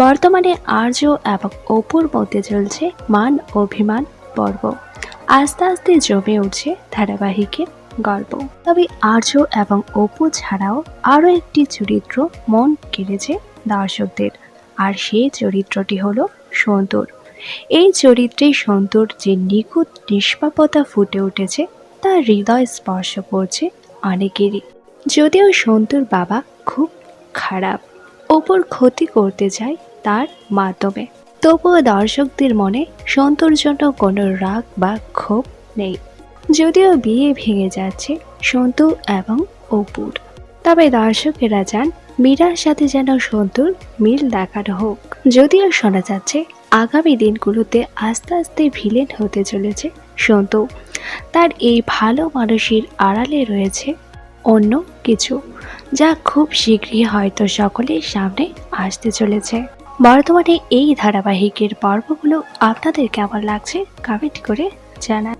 বর্তমানে আর্য এবং অপুর মধ্যে চলছে মান অভিমান পর্ব। আস্তে আস্তে জমে উঠছে ধারাবাহিকের গল্প। তবে আর্য এবং অপু ছাড়াও আরও একটি চরিত্র মন কেড়েছে দর্শকদের, আর সেই চরিত্রটি হলো সন্তুর। এই চরিত্রে সন্তুর যে নিখুঁত নিষ্পাপতা ফুটে উঠেছে তা হৃদয় স্পর্শ করছে অনেকেরই। যদিও সন্তুর বাবা খুব খারাপ, অপুর ক্ষতি করতে চায় তার মাধ্যমে, তবুও দর্শকদের মনে সন্তুর জন্য কোনো রাগ বা ক্ষোভ নেই। যদিও বিয়ে ভেঙে যাচ্ছে সন্তু এবং অপুর, তবে দর্শকেরা চান মীরার সাথে যেন সন্তুর মিল দেখানো হোক। যদিও শোনা যাচ্ছে আগামী দিনগুলোতে আস্তে আস্তে ভিলেন হতে চলেছে সন্তু। তার এই ভালো মানুষের আড়ালে রয়েছে অন্য কিছু, যা খুব শীঘ্রই হয়তো সকলের সামনে আসতে চলেছে। বর্তমানে এই ধারাবাহিকের পর্বগুলো আপনাদের কেমন লাগছে কমেন্ট করে জানান।